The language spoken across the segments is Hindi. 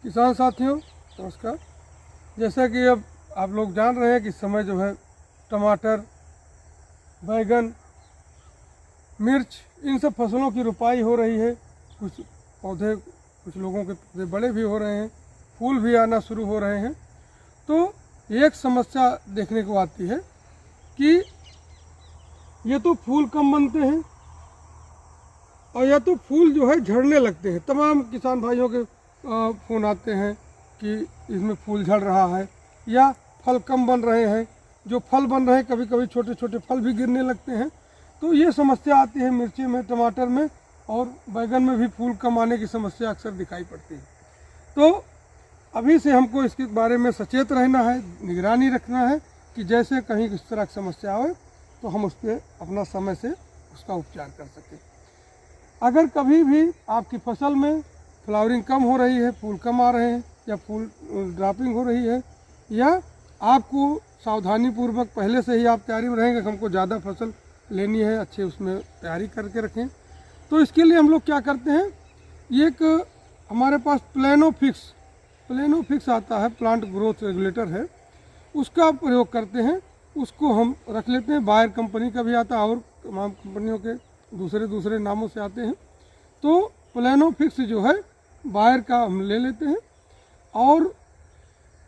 किसान साथियों नमस्कार। जैसा कि अब आप लोग जान रहे हैं कि इस समय जो है टमाटर, बैगन, मिर्च इन सब फसलों की रुपाई हो रही है। कुछ पौधे, कुछ लोगों के पौधे बड़े भी हो रहे हैं, फूल भी आना शुरू हो रहे हैं। तो एक समस्या देखने को आती है कि ये तो फूल कम बनते हैं और या तो फूल जो है झड़ने लगते हैं। तमाम किसान भाइयों के फ़ोन आते हैं कि इसमें फूल झड़ रहा है या फल कम बन रहे हैं। जो फल बन रहे हैं कभी कभी छोटे छोटे फल भी गिरने लगते हैं। तो ये समस्या आती है मिर्ची में, टमाटर में और बैगन में भी फूल कम आने की समस्या अक्सर दिखाई पड़ती है। तो अभी से हमको इसके बारे में सचेत रहना है, निगरानी रखना है कि जैसे कहीं इस तरह की समस्या आए तो हम उस पर अपना समय से उसका उपचार कर सकें। अगर कभी भी आपकी फसल में फ्लावरिंग कम हो रही है, फूल कम आ रहे हैं या फूल ड्रॉपिंग हो रही है या आपको सावधानी पूर्वक पहले से ही आप तैयारी में रहेंगे कि हमको ज़्यादा फसल लेनी है, अच्छे उसमें तैयारी करके रखें। तो इसके लिए हम लोग क्या करते हैं, ये एक हमारे पास प्लेनोफिक्स आता है, प्लांट ग्रोथ रेगुलेटर है, उसका प्रयोग करते हैं। उसको हम रख लेते हैं। बायर कंपनी का भी आता है और तमाम कंपनियों के दूसरे नामों से आते हैं। तो प्लेनोफिक्स जो है बायर का हम ले लेते हैं और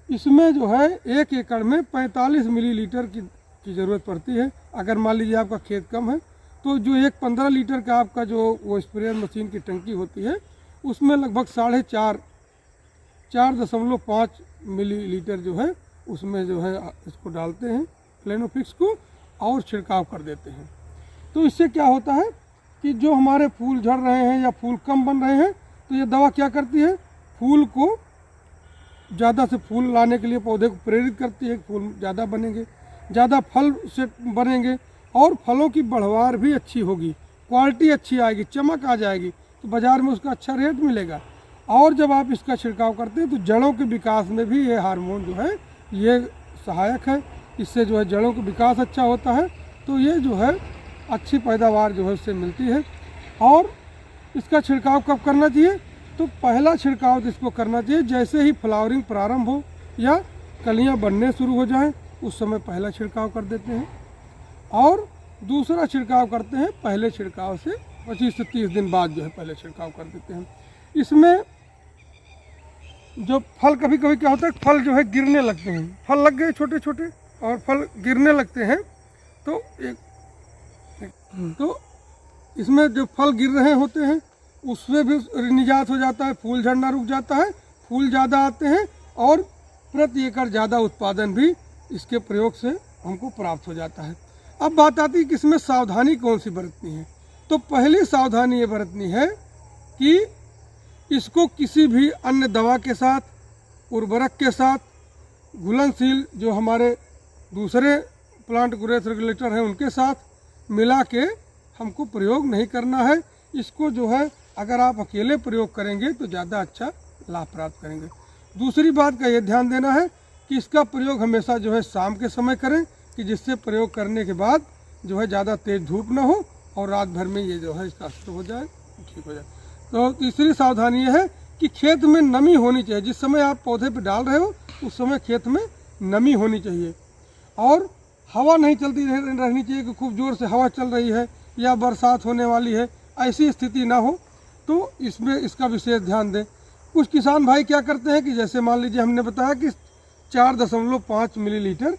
इसमें जो है 1 एकड़ में 45 मिलीलीटर की ज़रूरत पड़ती है। अगर मान लीजिए आपका खेत कम है तो जो 15 लीटर का आपका जो वो स्प्रेयर मशीन की टंकी होती है उसमें लगभग 4.5 मिलीलीटर जो है उसमें जो है इसको डालते हैं प्लेनोफिक्स को और छिड़काव कर देते हैं। तो इससे क्या होता है कि जो हमारे फूल झड़ रहे हैं या फूल कम बन रहे हैं तो ये दवा क्या करती है, फूल को ज़्यादा से फूल लाने के लिए पौधे को प्रेरित करती है। फूल ज़्यादा बनेंगे, ज़्यादा फल से बनेंगे और फलों की बढ़वार भी अच्छी होगी, क्वालिटी अच्छी आएगी, चमक आ जाएगी, तो बाज़ार में उसका अच्छा रेट मिलेगा। और जब आप इसका छिड़काव करते हैं तो जड़ों के विकास में भी ये हार्मोन जो है ये सहायक है। इससे जो है जड़ों का विकास अच्छा होता है। तो ये जो है अच्छी पैदावार जो है उससे मिलती है। और इसका छिड़काव कब करना चाहिए, तो पहला छिड़काव इसको करना चाहिए जैसे ही फ्लावरिंग प्रारंभ हो या कलियां बनने शुरू हो जाएं उस समय पहला छिड़काव कर देते हैं और दूसरा छिड़काव करते हैं पहले छिड़काव से 25 से 30 दिन बाद जो है पहले छिड़काव कर देते हैं। इसमें जो फल कभी कभी क्या होता है, फल जो है गिरने लगते हैं, फल लग गए छोटे छोटे और फल गिरने लगते हैं। तो इसमें जो फल गिर रहे होते हैं उसमें भी निजात हो जाता है, फूल झड़ना रुक जाता है, फूल ज़्यादा आते हैं और प्रति एकड़ ज़्यादा उत्पादन भी इसके प्रयोग से हमको प्राप्त हो जाता है। अब बात आती है कि इसमें सावधानी कौन सी बरतनी है। तो पहली सावधानी ये बरतनी है कि इसको किसी भी अन्य दवा के साथ, उर्वरक के साथ, घुलनशील जो हमारे दूसरे प्लांट ग्रोथ रेगुलेटर हैं उनके साथ मिला के हमको प्रयोग नहीं करना है। इसको जो है अगर आप अकेले प्रयोग करेंगे तो ज़्यादा अच्छा लाभ प्राप्त करेंगे। दूसरी बात का ये ध्यान देना है कि इसका प्रयोग हमेशा जो है शाम के समय करें कि जिससे प्रयोग करने के बाद जो है ज़्यादा तेज़ धूप ना हो और रात भर में ये जो है इसका असर हो जाए, ठीक हो जाए। तो तीसरी सावधानी ये है कि खेत में नमी होनी चाहिए। जिस समय आप पौधे पे डाल रहे हो उस समय खेत में नमी होनी चाहिए और हवा नहीं चलती रहनी चाहिए कि खूब ज़ोर से हवा चल रही है या बरसात होने वाली है, ऐसी स्थिति ना हो। तो इसमें इसका विशेष ध्यान दें। कुछ किसान भाई क्या करते हैं कि जैसे मान लीजिए हमने बताया कि 4.5 मिलीलीटर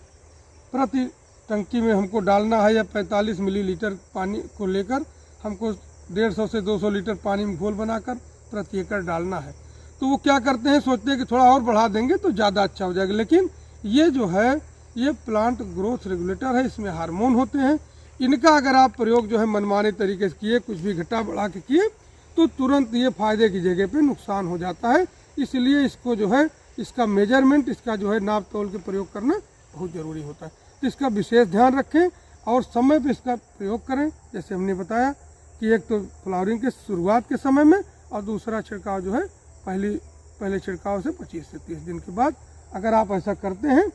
प्रति टंकी में हमको डालना है या 45 मिलीलीटर पानी को लेकर हमको 150 से 200 लीटर पानी में घोल बनाकर प्रति एकड़ डालना है। तो वो क्या करते हैं, सोचते हैं कि थोड़ा और बढ़ा देंगे तो ज़्यादा अच्छा हो जाएगा। लेकिन ये जो है ये प्लांट ग्रोथ रेगुलेटर है, इसमें हार्मोन होते हैं। इनका अगर आप प्रयोग जो है मनमाने तरीके से किए, कुछ भी घटा बढ़ा के किए तो तुरंत ये फ़ायदे की जगह पे नुकसान हो जाता है। इसलिए इसको जो है इसका मेजरमेंट, इसका जो है नाप तोल के प्रयोग करना बहुत ज़रूरी होता है। तो इसका विशेष ध्यान रखें और समय पे इसका प्रयोग करें। जैसे हमने बताया कि एक तो फ्लावरिंग के शुरुआत के समय में और दूसरा छिड़काव जो है पहले छिड़काव से 25 से 30 दिन के बाद। अगर आप ऐसा करते हैं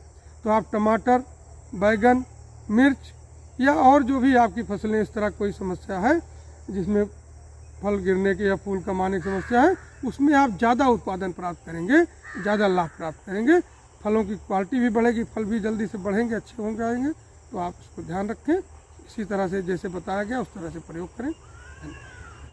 तो आप टमाटर, बैगन, मिर्च या और जो भी आपकी फसलें इस तरह कोई समस्या है जिसमें फल गिरने की या फूल कम आने की समस्या है, उसमें आप ज़्यादा उत्पादन प्राप्त करेंगे, ज़्यादा लाभ प्राप्त करेंगे, फलों की क्वालिटी भी बढ़ेगी, फल भी जल्दी से बढ़ेंगे, अच्छे होंगे आएंगे। तो आप इसको ध्यान रखें, इसी तरह से जैसे बताया गया उस तरह से प्रयोग करें।